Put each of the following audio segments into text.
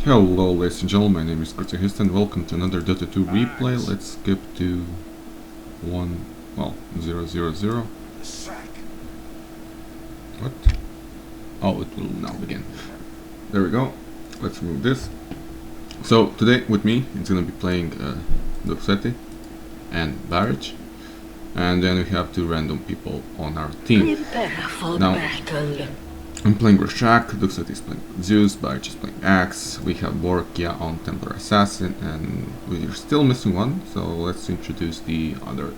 Hello ladies and gentlemen, my name is Houston. Welcome to another Dota 2 replay. Let's skip to 000. What? Oh, it will now begin. There we go. Let's remove this. So today with me, it's gonna be playing Duxetti and Barrage, and then we have two random people on our team. Now, I'm playing leshrac, Duxetti is playing Zeus, Barrage is playing Axe, we have Borkia on Templar Assassin, and we're still missing one, so let's introduce the other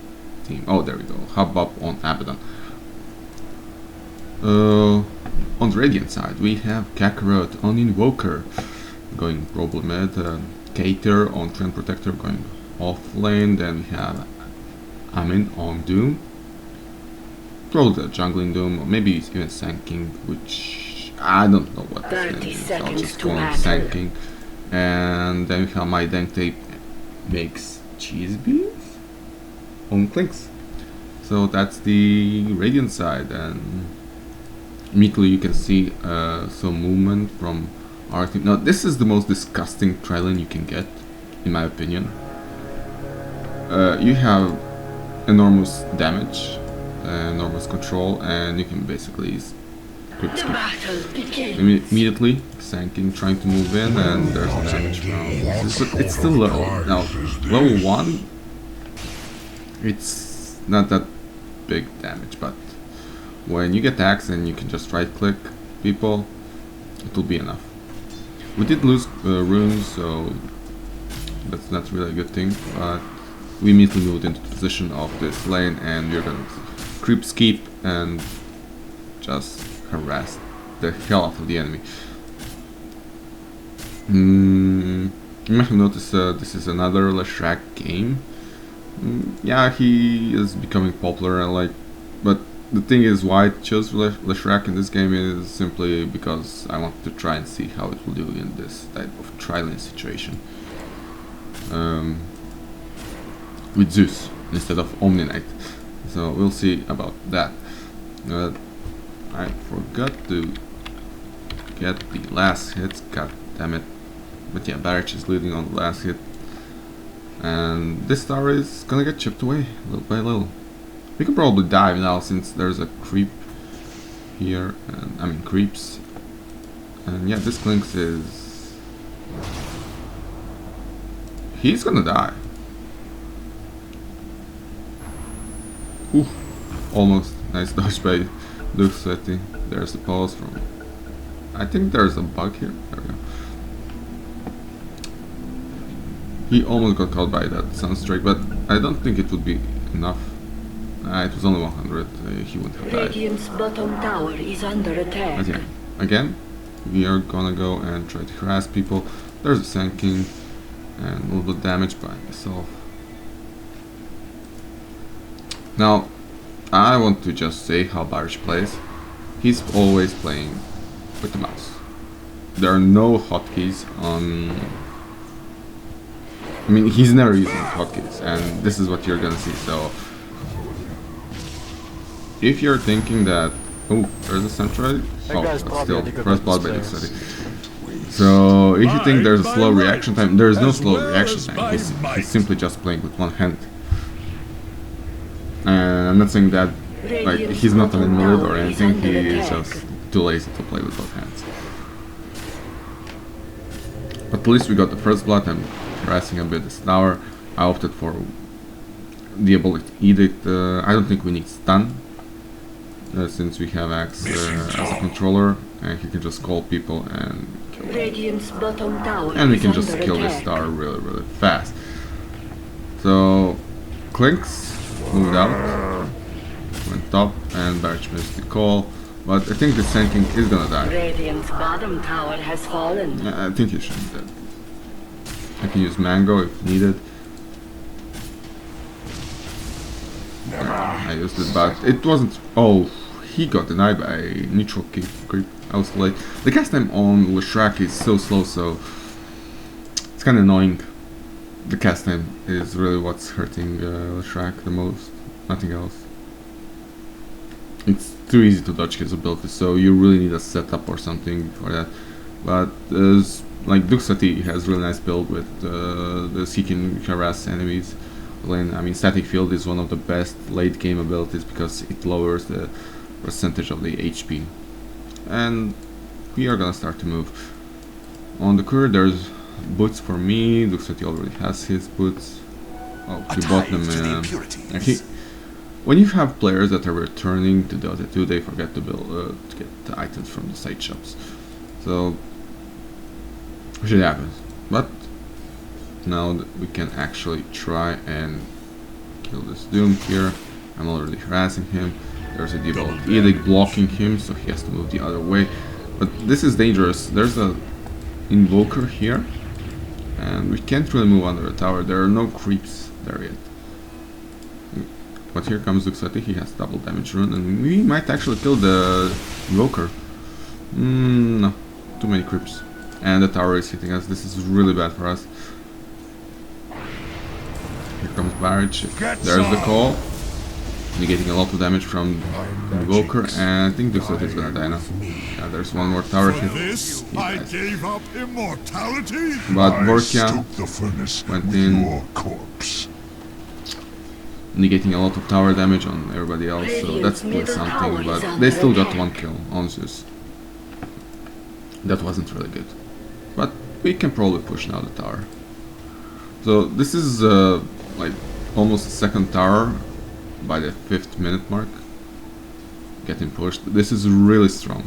team. Oh, there we go, Hubbub on Abaddon. On the Radiant side, we have Kakarot on Invoker, going Global Mid, Cater on Trend Protector going off lane, then we have Amin on Doom. Probably the jungling Doom, or maybe even Sanking, which I don't know what this name is. I'll just call him Sanking. And then we have my Tape makes cheese beans on Clinks. So that's the Radiant side, and immediately you can see some movement from our team. Now this is the most disgusting trilane you can get, in my opinion. You have enormous damage, enormous control, and you can basically skip immediately. Sanking trying to move in, and there's a damage from but it's still low. Now level 1, it's not that big damage, but when you get Axe and you can just right click people, it will be enough. We did lose runes, so that's not really a good thing, but we immediately moved into the position of this lane, and we're gonna creep skip and just harass the hell out of the enemy. You might have noticed this is another leshrac game. Yeah, he is becoming popular, and but the thing is, why I chose leshrac in this game is simply because I wanted to try and see how it will do in this type of trilane situation. With Zeus instead of Omni Knight. So we'll see about that. I forgot to get the last hit, god damn it. But yeah, Barrage is leading on the last hit. And this tower is gonna get chipped away little by little. We could probably dive now since there's a creep here, and I mean creeps. And yeah, this Clinks is... he's gonna die. Ooh, almost. Nice dodge by Duxetti. There's the pause from... I think there's a bug here. There we go. He almost got caught by that Sunstrike, but I don't think it would be enough. It was only 100. He would have died. Radiant's bottom tower is under attack. But yeah, again, we are gonna go and try to harass people. There's a Sanking and a little bit damage by myself. Now, I want to just say how Barrage plays. He's always playing with the mouse. There are no hotkeys on... I mean, he's never using hotkeys, and this is what you're gonna see, so... if you're thinking that... oh, there's a Centroid? Oh, but still, first blood by Duxetti. So, if you think there's a slow reaction time, there's no slow reaction time. He's simply just playing with one hand. And I'm not saying that, like, he's not an invalid or anything, he is just too lazy to play with both hands. But at least we got the first blood. I'm harassing a bit this tower. I opted for the ability Edict. I don't think we need stun, since we have Axe as a controller, and he can just call people and kill them. And we can just kill this tower really fast. So, Clinks moved out, went top, and Barrage missed the call, but I think the Sanking is gonna die. Radiant's bottom tower has fallen. Yeah, I think he should be dead. I can use Mango if needed. I used it, but it wasn't... oh, he got denied by neutral creep. I was late. The cast time on leshrac is so slow, so it's kinda annoying. The cast time is really what's hurting leshrac the most, nothing else. It's too easy to dodge his abilities, so you really need a setup or something for that. But like Duxati has really nice build with the he can harass enemies. I mean, static field is one of the best late game abilities because it lowers the percentage of the HP. And we are gonna start to move. On the courier there's boots for me. Duxati already has his boots. Oh, he bought them. Actually, when you have players that are returning to Dota 2, they forget to build to get the items from the side shops. So shit happens. But now that we can actually try and kill this Doom here. I'm already harassing him. There's a developed edict blocking him, so he has to move the other way. But this is dangerous. There's a invoker here, and we can't really move under the tower. There are no creeps there yet. But here comes Duxati. He has double damage rune, and we might actually kill the invoker. No, too many creeps. And the tower is hitting us. This is really bad for us. Here comes Barrage. There's the call. Negating a lot of damage from the Invoker, and I think Duxati is gonna die now. Yeah, there's one more tower hit. I gave up immortality. But Vorkia went in, negating a lot of tower damage on everybody else, so that's something, but they still got one kill on Zeus. That wasn't really good. But we can probably push now the tower. So this is like almost a second tower by the 5th minute mark. Getting pushed. This is really strong.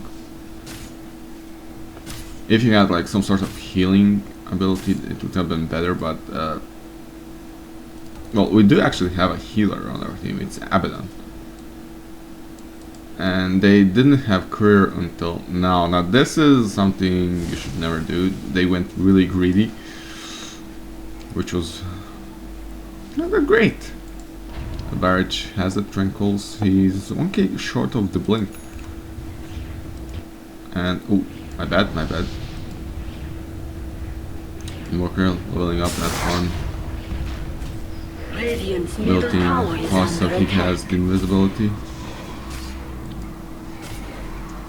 If you had like some sort of healing ability, it would have been better, but well, we do actually have a healer on our team. It's Abaddon. And they didn't have courier until now. Now this is something you should never do. They went really greedy, which was not that great. The Barrage has the Tranquils. He's 1k short of the blink. And oh, my bad. Invoker leveling up, that's one. Built-in plus he has the invisibility.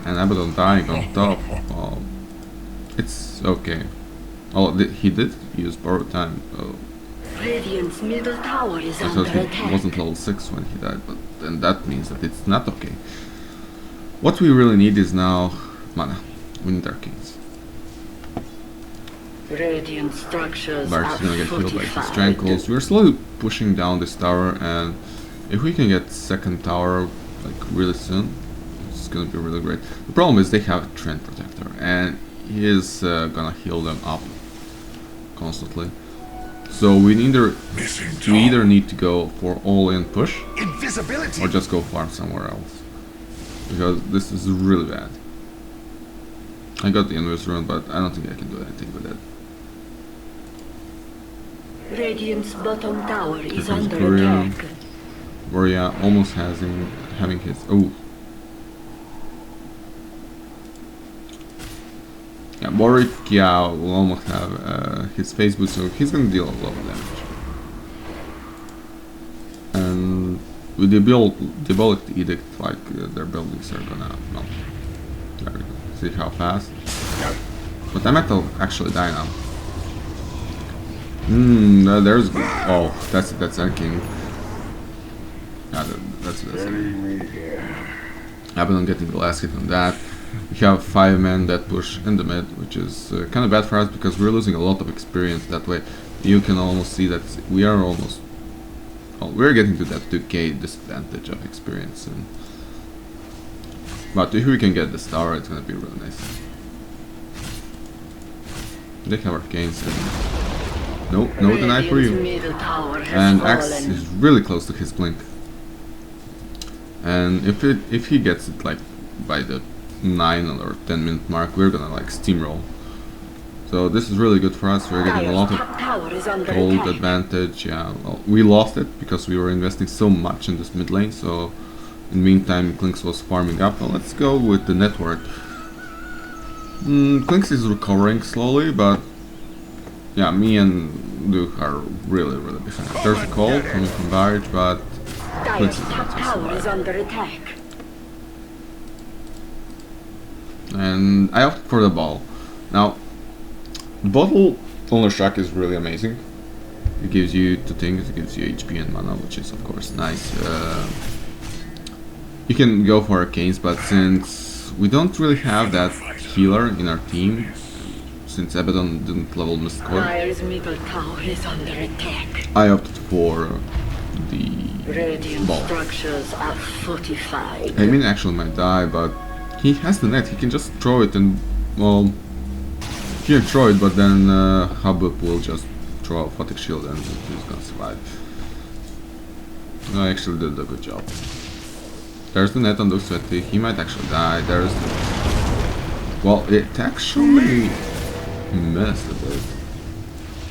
And Abaddon dying on top. Oh, it's okay. Oh, he did use borrowed time. Oh. Radiant's middle tower is I under thought he attack. wasn't level 6 when he died, but then that means that it's not okay. What we really need is now mana. We need Arcanes. Radiant structures Bart's are gonna get killed by his fortified. Tranquils. We're slowly pushing down this tower, and if we can get second tower like really soon, it's gonna be really great. The problem is they have a Trend Protector, and he is gonna heal them up constantly. So we either need to go for all-in push, or just go farm somewhere else, because this is really bad. I got the Invis rune, but I don't think I can do anything with it. Radiant's bottom tower is comes under Korean. attack. Vorkia almost having his yeah, Vorkia will almost have his face boost, so he's gonna deal a lot of damage. And with the diabolic edict, like their buildings are gonna melt. There we go. See how fast? But I might actually die now. There's that's King. Yeah, that's Abaddon getting the last hit on that. We have 5 men that push in the mid, which is kind of bad for us because we're losing a lot of experience that way. You can almost see that we are almost... well, we're getting to that 2k disadvantage of experience. But if we can get this tower, it's gonna be really nice. They have Arcanes and... no deny for you. And Axe is really close to his blink. And if he gets it like by the 9 or 10 minute mark, we're gonna like steamroll. So this is really good for us. We're getting a lot of gold advantage. Yeah, well, we lost it because we were investing so much in this mid lane. So in the meantime, Klinks was farming up. Well, let's go with the network. Klinks is recovering slowly, but yeah, me and Luke are really behind. There's a call coming from Barrage, but Dire's top tower is under attack. And I opted for the ball. Now, bottle on leshrac is really amazing. It gives you two things. It gives you HP and mana, which is of course nice. You can go for arcanes, but since we don't really have that healer in our team, since Abaddon didn't level Mistcore, Dire's middle tower is under attack. I opted for the Radiant ball. structures are fortified. I mean, actually might die, but he has the net. He can just throw it and, well, he can throw it, but then Habub will just throw a Photic Shield and he's gonna survive. No, I actually did a good job. There's the net on Duxveti. He might actually die. There's... Well, it actually missed a bit.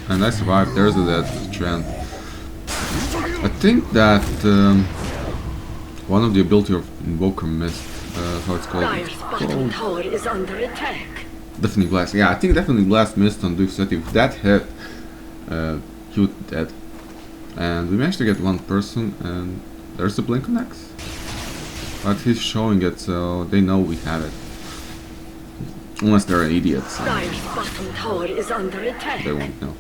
And I survived. There's the dead strand. I think that one of the ability of Invoker missed. How it's called? Dire's bottom tower is under attack. Definitely Blast. Yeah, I think definitely Blast missed on Duxveti. If that hit, he would be dead. And we managed to get one person, and there's the Blink on Axe. But he's showing it, so they know we have it. Unless they're idiots. Dire's bottom tower is under attack. They won't know.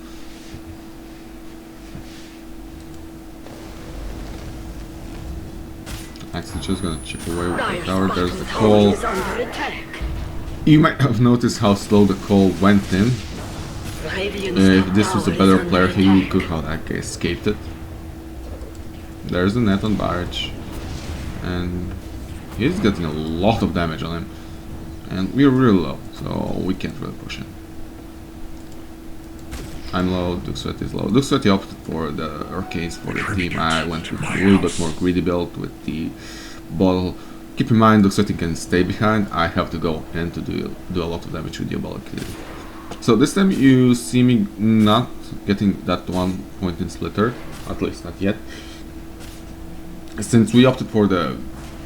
Axe is just gonna chip away with the Dire's tower. There's bottom the tower call. is under attack. You might have noticed how slow the call went in. Radiant's If this was a tower better is under player, he attack. could have escaped it. There's the net on Barrage. And he's getting a lot of damage on him. And we're really low, so we can't really push him. I'm low, Duxveti is low. Duxveti opted for the arcades for the team. I went with a little bit more greedy build with the bottle. Keep in mind, Duxveti can stay behind. I have to go in to do a lot of damage with Diabolic. So this time you see me not getting that 1 point in splitter, at least not yet. Since we opted for the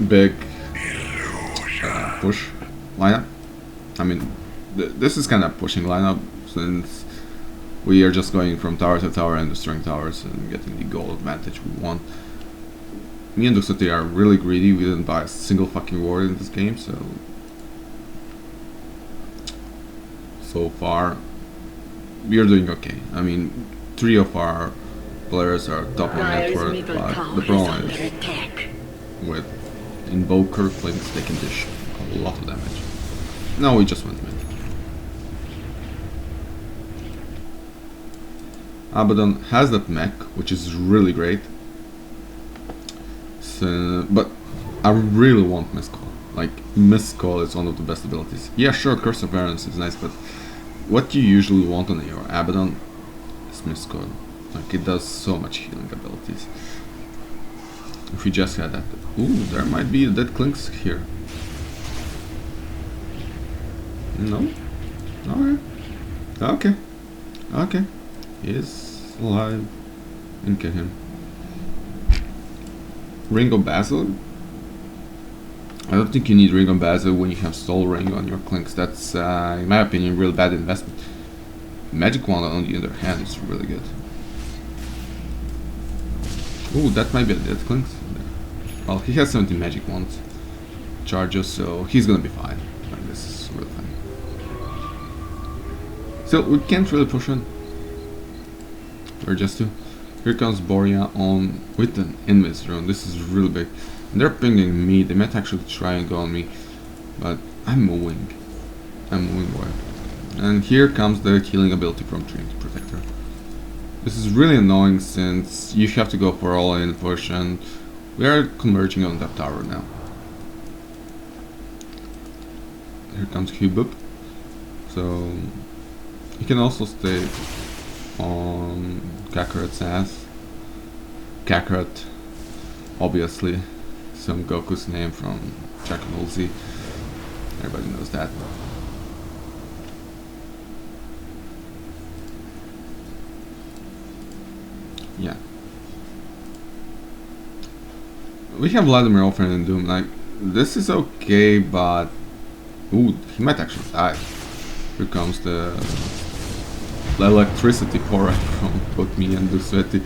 big push lineup. I mean, this is kind of pushing lineup since we are just going from tower to tower and destroying towers and getting the goal advantage we want. Me and Duxveti are really greedy. We didn't buy a single fucking ward in this game, so far we are doing okay. I mean, 3 of our players are top on Dire's network, middle but tower the is problem under is attack. with Invoker Flinks they can dish a lot of damage. No, we just went mid. Abaddon has that mech, which is really great. So, but I really want Mist Call. Like, Mist Call is one of the best abilities. Yeah, sure, Curse of Varence is nice, but what you usually want on your Abaddon is Mist Call. Like, it does so much healing abilities. If we just had that. Ooh, there might be dead Clinks here. No? Alright. Okay. Okay. He is alive. And kill him. Ring of Basil? I don't think you need Ring of Basil when you have Soul Ring on your Clinks. That's, in my opinion, a real bad investment. Magic Wand, on the other hand, is really good. Ooh, that might be a dead Clinks. Well, he has 17 Magic Wands charges, so he's gonna be fine. Like, this is really fine. So, we can't really push on. We're just two. Here comes Borea on with an Invis drone. This is really big. And they're pinging me. They might actually try and go on me. But I'm moving. I'm moving where? And here comes the healing ability from Trinity Protector. This is really annoying since you have to go for all-in push, and we are converging on that tower now. Here comes Hubub. So he can also stay on Kakarot's ass. Kakarot, obviously, some Goku's name from Dragon Ball Z. Everybody knows that. Yeah. We have Vladimir Orphan and Doom. Like, this is okay, but ooh, he might actually die. Here comes the electricity foray from both me and Duxveti.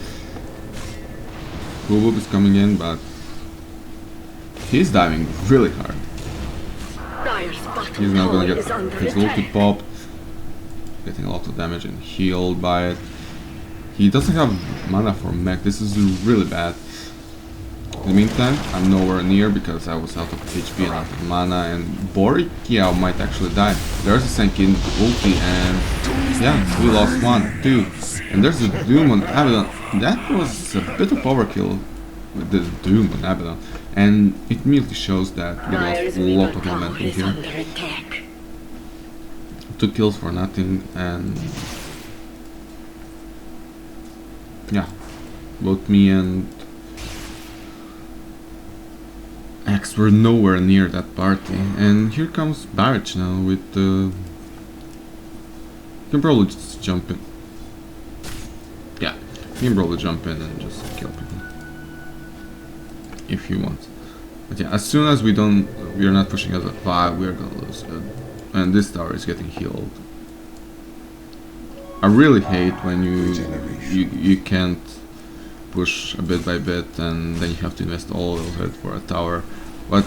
Hubub is coming in, but he's diving really hard. Dire's He's bottom not tower gonna is get under his ulti attack. popped. getting a lot of damage and healed by it. He doesn't have mana for mech. This is really bad. In the meantime, I'm nowhere near because I was out of HP and out of mana, and Borkia might actually die. There's a Senkin ulti, and yeah, we lost 1, 2. And there's a Doom on Abaddon. That was a bit of overkill with the Doom on Abaddon. And it immediately shows that we lost a lot of momentum here. 2 kills for nothing, and yeah, both me and Axe were nowhere near that party. And here comes Barrage now with you can probably just jump in. Yeah, you can probably jump in and just kill people if you want. But yeah, as soon as we are not pushing us at 5, we are gonna lose. And this tower is getting healed. I really hate when you can't push a bit by bit and then you have to invest all of it for a tower. But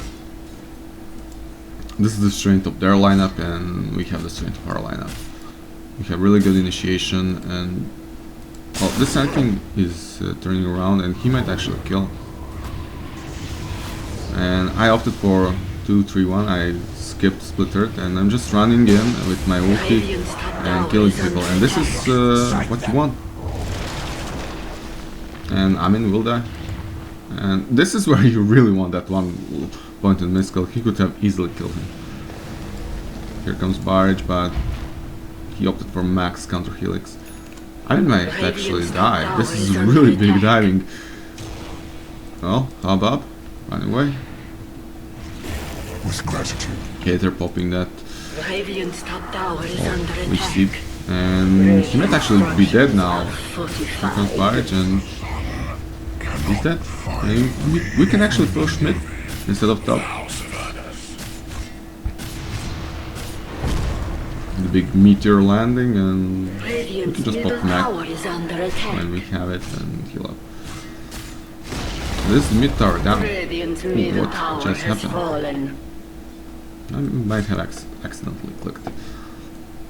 this is the strength of their lineup, and we have the strength of our lineup. We have really good initiation, and well, this Sand King is turning around, and he might actually kill. And I opted for 2-3-1. I skipped Split Earth, and I'm just running in with my ulti and killing people. And this is what you want. And Amin will die. And this is where you really want that 1 point and miss kill. He could have easily killed him. Here comes Barrage, but he opted for max counter helix. I might actually die. This is really big diving. Well, hub up, run away. With gratitude. Okay, they're popping that Radiant's top tower is under witch attack. seed. And he might actually be dead now. Here comes Barrage, and he's dead. And we can actually push mid instead of top. The big meteor landing, and we can just pop mech when we have it and heal up. This is the mid tower down. Ooh, what just happened? I might have accidentally clicked.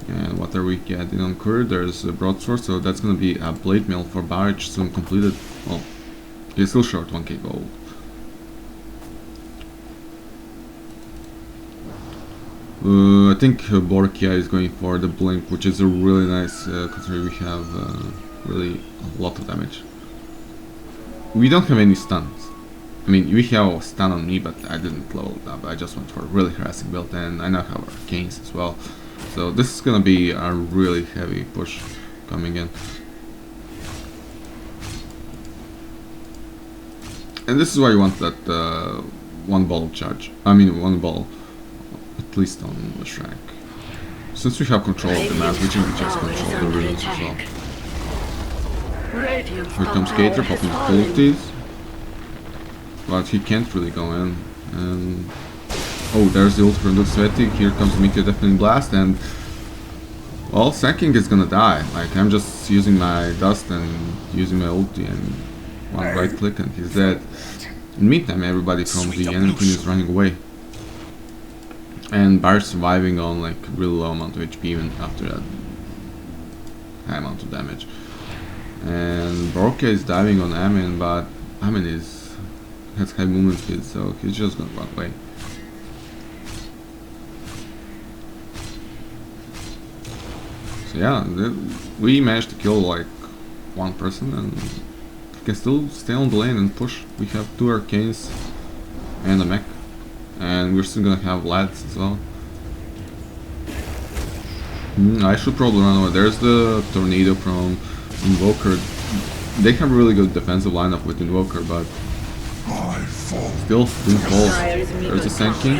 And what are we getting on courier? There's a broadsword, so that's gonna be a blade mail for Barrage soon completed. Well, he's still short 1k gold. I think Borkia is going for the blink, which is a really nice, considering we have really a lot of damage. We don't have any stuns. I mean, we have a stun on me, but I didn't level it up. I just went for a really harassing build, and I now have arcanes as well. So this is gonna be a really heavy push coming in. And this is why you want that 1 ball charge. I mean 1 ball, at least on leshrac. Since we have control of the map, we can just control the runes as well. Here comes Cater popping ultis, but he can't really go in. And oh, there's the ult from the Sweaty. Here comes Meteor Deafening Blast, and well, Sand King is gonna die. Like, I'm just using my dust and using my ulti, and 1 right click and he's dead. In the meantime, everybody from the enemy team is running away. And Barrage surviving on like really low amount of HP even after that high amount of damage. And Borkia is diving on Amin, but Amin has high movement speed, so he's just gonna run away. So yeah, we managed to kill like 1 person, and we can still stay on the lane and push. We have 2 arcanes and a mech, and we're still gonna have lads as well. I should probably run away. There's the Tornado from Invoker. They have a really good defensive lineup with Invoker, but still didn't fall. There's a Sand King.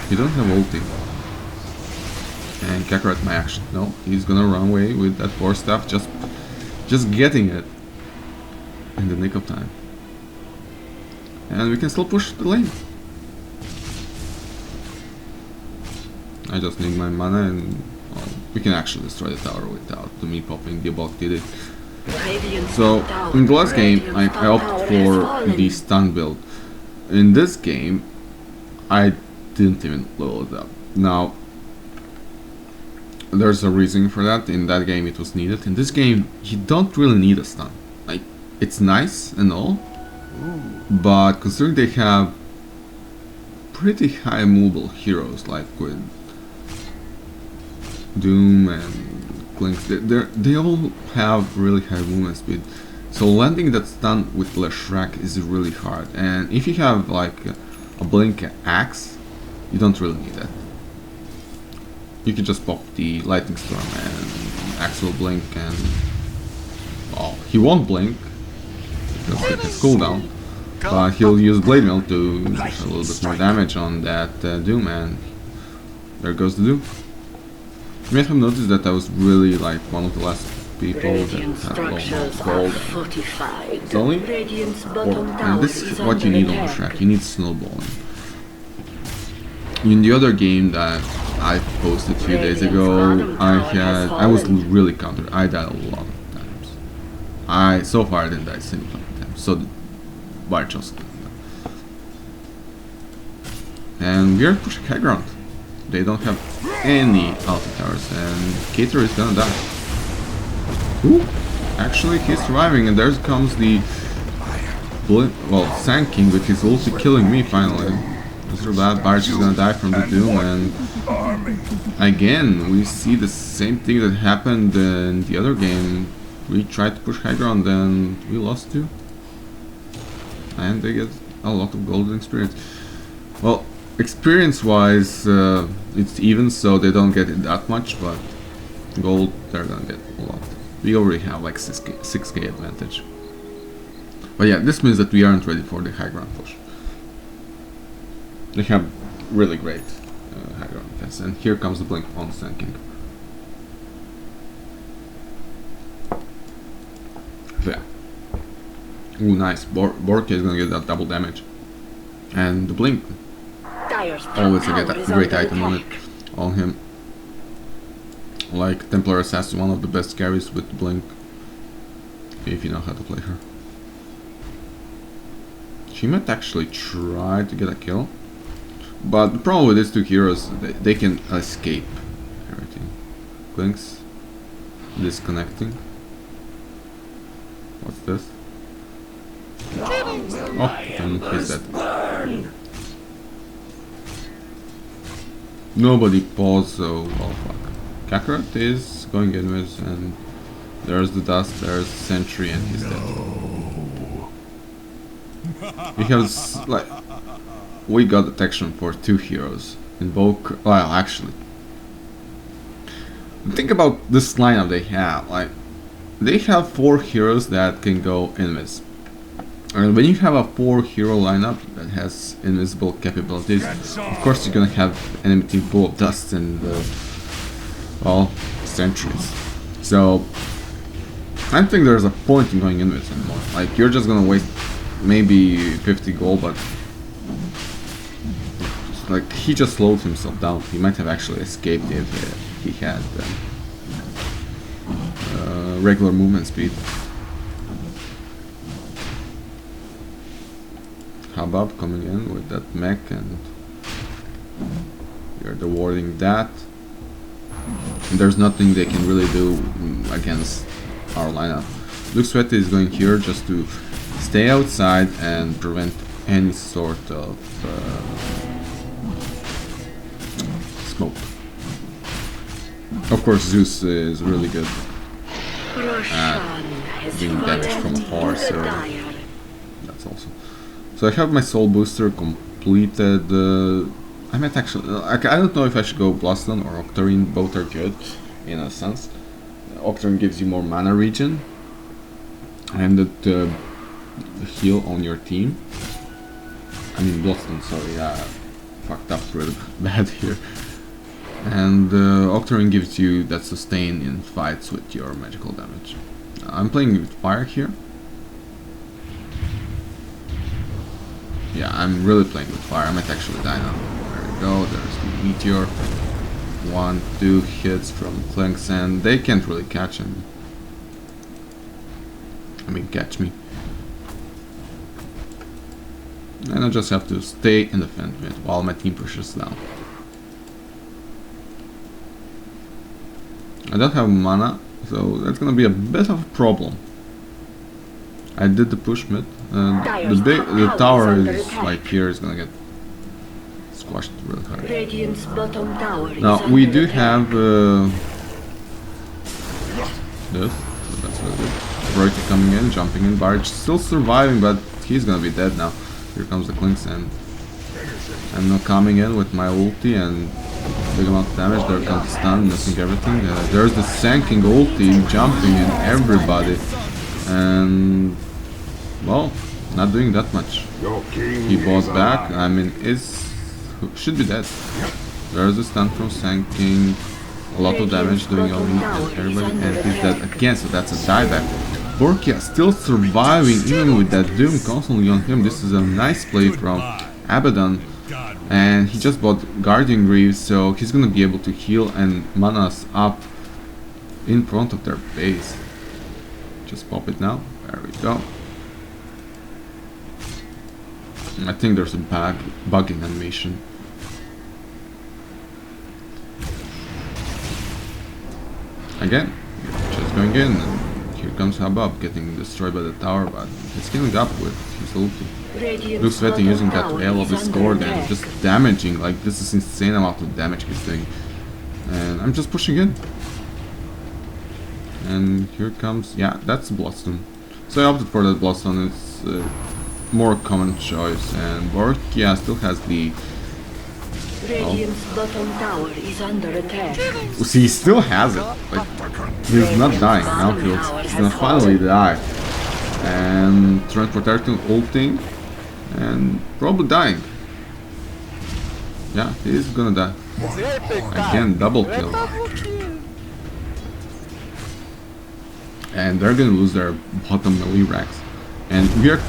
He doesn't have ulti. And Kakarot my action. No, he's gonna run away with that Force Staff, just getting it in the nick of time. And we can still push the lane. I just need my mana, and well, we can actually destroy the tower without me popping the bulk did it. So in the last game I opted for the stun build. In this game I didn't even level it up. Now there's a reason for that. In that game it was needed. In this game you don't really need a stun. Like, it's nice and all, but considering they have pretty high mobile heroes like with Doom and Clinks, they all have really high movement speed. So landing that stun with leshrac is really hard, and if you have like a blink axe, you don't really need that. You can just pop the lightning storm and axe will blink, and well, he won't blink because he has cooldown, but he'll use blade mail to do a little bit more damage on that Doom, and there goes the Doom. You may have noticed that I was really like one of the last people that had gold and only. And this is what you need on the track. You need snowballing. In the other game that I posted a few days ago, I was really countered. I died a lot of times. So far I didn't die a single time. So did Barchos. And we are pushing high ground. They don't have any alpha towers, and Cater is gonna die. Ooh, actually he's surviving, and there comes the Sand King with his ulti killing me finally. Mr. Bad Barch is gonna die from the Doom, and again we see the same thing that happened in the other game. We tried to push high ground and we lost too. And they get a lot of golden experience. Well, experience-wise, it's even, so they don't get it that much, but gold, they're gonna get a lot. We already have like 6k advantage. But yeah, this means that we aren't ready for the high ground push. They have really great high ground defense, and here comes the blink on Sand King. So yeah. Ooh, nice. Bork is gonna get that double damage. And the blink. Always get a great item on him. Like Templar Assassin, one of the best carries with blink, if you know how to play her. She might actually try to get a kill, but the problem with these two heroes, they can escape everything. Blinks disconnecting. What's this? Oh, and he's dead. Nobody paused, so well, fuck. Kakarot is going inwards, and there's the dust, there's the sentry, and he's dead. We got detection for 2 heroes. Invoke, well, actually, think about this lineup they have. Like, they have 4 heroes that can go invis. And when you have a 4 hero lineup that has invisible capabilities, of course you're gonna have enemy team full of dust and well, sentries. So I don't think there's a point in going invis anymore. Like, you're just gonna waste maybe 50 gold, but like, he just slowed himself down. He might have actually escaped if he had regular movement speed. Habab coming in with that mech, and you're rewarding that. And there's nothing they can really do against our lineup. Luke Sweaty is going here just to stay outside and prevent any sort of smoke. Of course, Zeus is really good at doing damage from afar, so that's awesome. So I have my soul booster completed. I might actually, I don't know if I should go Blaston or Octarine. Both are good in a sense. Octarine gives you more mana regen and the heal on your team. I mean Blaston, sorry, fucked up really bad here. And Octarine gives you that sustain in fights with your magical damage. I'm playing with fire here. Yeah, I'm really playing with fire. I might actually die now. There we go, there's the meteor. 1, 2 hits from Clinks, and they can't really catch him. I mean, catch me. And I just have to stay and defend it while my team pushes down. I don't have mana, so that's gonna be a bit of a problem. I did the push mid. The tower is like here is gonna get squashed really hard. Radiant's bottom tower is Now we under do attack. have this, so that's really good. Royke coming in, jumping in, Barge still surviving, but he's gonna be dead now. Here comes the Clinks, and I'm now coming in with my ulti and big amount of damage. There comes the stun, missing everything. There's the Sanking ulti, jumping in everybody, and well, not doing that much. He bought back. I mean, should be dead. There's a stun from Sanking. A lot of damage doing on me and everybody, and he's dead again, so that's a dieback. Borkia still surviving even with that Doom constantly on him. This is a nice play from Abaddon, and he just bought Guardian Greaves, so he's gonna be able to heal and mana us up in front of their base. Just pop it now. There we go. I think there's a bug in animation. Again, just going in, and here comes Habab getting destroyed by the tower, but he's killing up with his ulti. Looks sweaty using that rail of his sword and just damaging, like this is insane amount of damage he's doing. And I'm just pushing in. And here comes, yeah, that's Bloodstone. So I opted for that Bloodstone, it's more common choice, and Borkia still has the... Radiant's bottom tower is under attack. See, he still has it. Like, he's not dying now. He's gonna finally die. And Transportation ulting and probably dying. Yeah, he's gonna die. Again, double kill. And they're gonna lose their bottom leshracs. And we are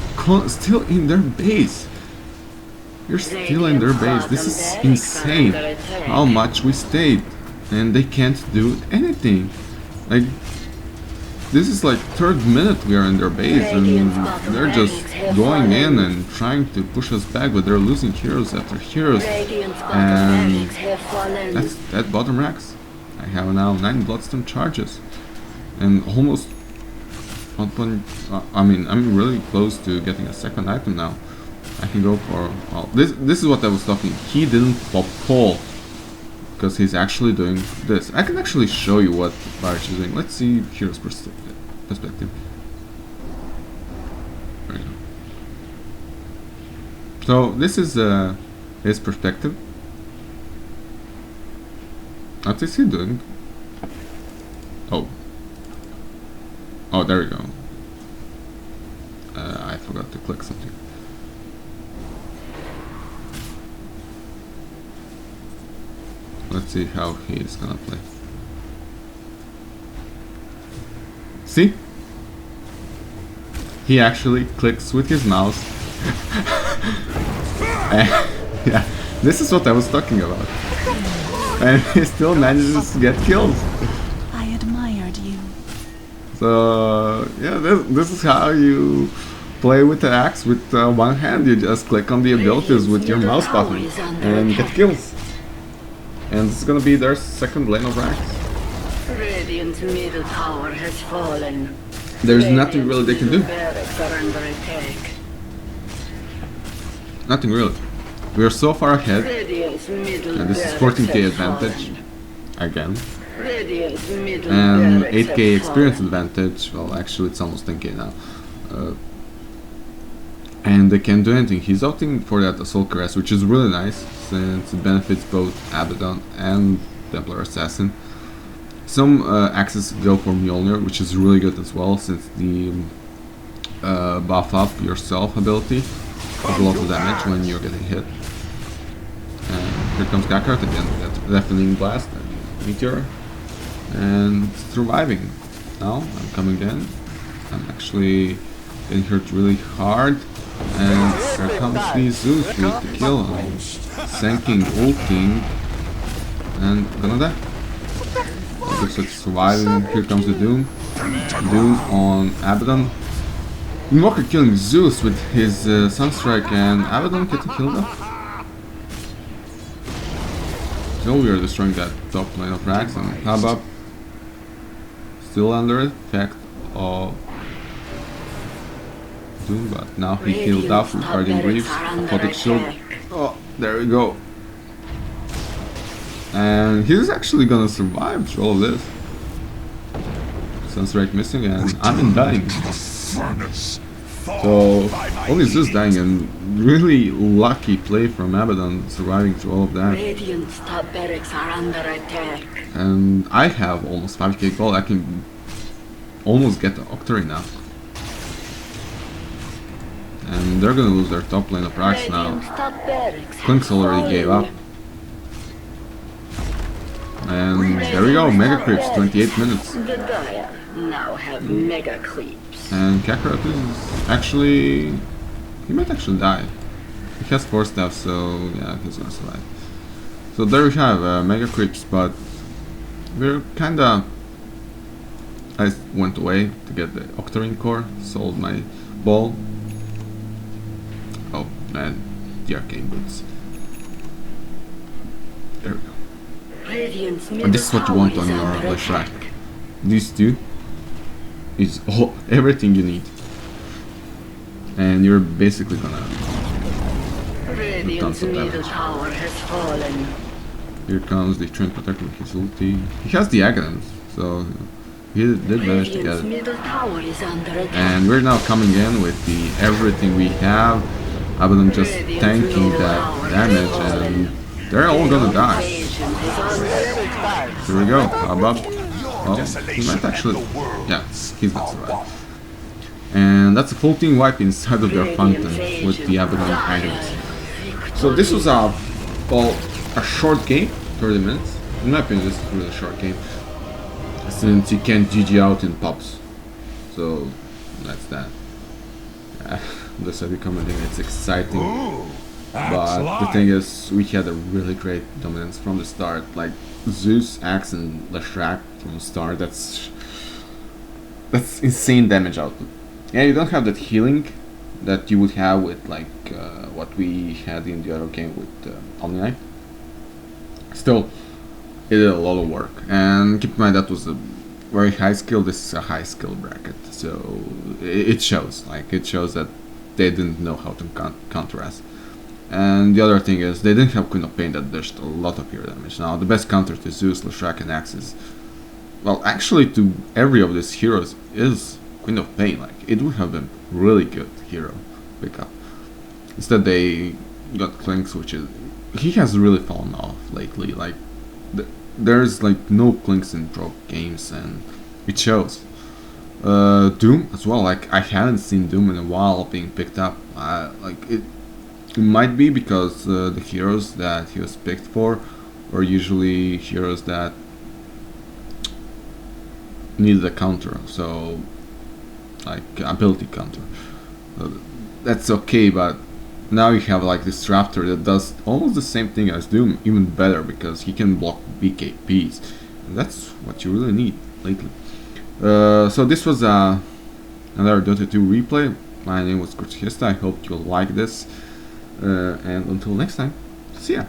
still in their base. You're still in their base. This is insane how much we stayed, and they can't do anything. Like, this is like 3rd minute we are in their base, and they're just going in and trying to push us back, but they're losing heroes after heroes. And that's that bottom racks. I have now 9 Bloodstone charges, and almost 1 point. I mean, I'm really close to getting a 2nd item now. I can go for, well, this is what I was talking. He didn't pop Paul because he's actually doing this. I can actually show you what Barge is doing. Let's see hero's perspective. There you go. So this is his perspective. What is he doing? Oh, there we go. I forgot to click something. Let's see how he is gonna play. See? He actually clicks with his mouse. And, yeah, this is what I was talking about. And he still manages to get kills. I admired you. So, yeah, this is how you play with the axe with one hand. You just click on the abilities with your mouse button and get kills. And this is gonna be their 2nd lane of racks. Radiant's middle tower has fallen. There's nothing really they can do. Barracks are under attack. Nothing really. We are so far ahead. Radiant's middle And this is barracks 14k has advantage. fallen. Again. Radiant's middle And barracks 8k has experience fallen. advantage. Well, actually it's almost 10k now. And they can't do anything. He's opting for that Assault Caress, which is really nice, since it benefits both Abaddon and Templar Assassin. Some axes go for Mjolnir, which is really good as well, since the buff up yourself ability does a lot of damage when you're getting hit. And here comes Kakarot again, that Deafening Blast and Meteor, and surviving. Now I'm coming in. I'm actually getting hurt really hard. And here comes the Zeus with the kill. Sanking, ulting, and gonna die. Looks like surviving. Here comes the Doom. Doom on Abaddon. Invoker killing Zeus with his Sunstrike, and Abaddon getting killed off. So we are destroying that top lane of racks, and Habab still under effect of Doom, but now he healed up with Guardian Greaves, Aquatic Shield. Oh, there we go. And he's actually gonna survive through all of this. Sunstrike missing and I'm dying. So only Zeus dying and really lucky play from Abaddon surviving through all of that. Radiant's top barracks are under attack. And I have almost 5k gold. I can almost get the Octary now. And they're gonna lose their top lane of Rax now. Radiant's top barracks Clinks have already gave up. fallen. And there we go, Mega Creeps, 28 minutes. The Gaia now have mega creeps. And Kakarot is actually... he might actually die. He has 4 staff, so yeah, he's gonna survive. So there we have Mega Creeps, but we're kinda... I went away to get the Octarine core, sold my ball. Oh man, the arcane boots. There we go. Radiant's And this is what you want on your leshrac. These two is everything you need, and you're basically gonna do tons Radiant's of middle damage. tower has fallen. Here comes the Trend Protector with his ulti. He has the Agadans, so he did manage to get Radiant's it. middle tower is under attack. And we're now coming in with the everything we have. Abaddon just tanking that damage, and they're all gonna die. Here we go. How about? Well, he might actually. Yeah, he's gonna survive. And that's a full team wipe inside of their fountain with the Abaddon Agnes. So this was a short game, 30 minutes. In my opinion, this is a really short game, since you can't GG out in pops. So that's that. This will be commenting. It's exciting. But the thing is, we had a really great dominance from the start. Like Zeus, Axe, and leshrac from the start. That's insane damage output. Yeah, you don't have that healing that you would have with like what we had in the other game with Omni. Still, it did a lot of work. And keep in mind that was a very high skill. This is a high skill bracket, so it shows. Like it shows that they didn't know how to counter us. And the other thing is, they didn't have Queen of Pain that dished a lot of hero damage. Now, the best counter to Zeus, leshrac, and Axe is... well, actually to every of these heroes is Queen of Pain. Like, it would have been really good hero pickup. Instead, they got Clinks, which is... he has really fallen off lately. Like, there's like no Clinks in pro games, and it shows. Doom as well. Like, I haven't seen Doom in a while being picked up. It might be because the heroes that he was picked for were usually heroes that needed a counter, so like ability counter. That's okay, but now you have like this Raptor that does almost the same thing as Doom, even better because he can block BKBs, and that's what you really need lately. So this was another Dota 2 replay. My name was Kurtzhista. I hope you liked this. And until next time, see ya!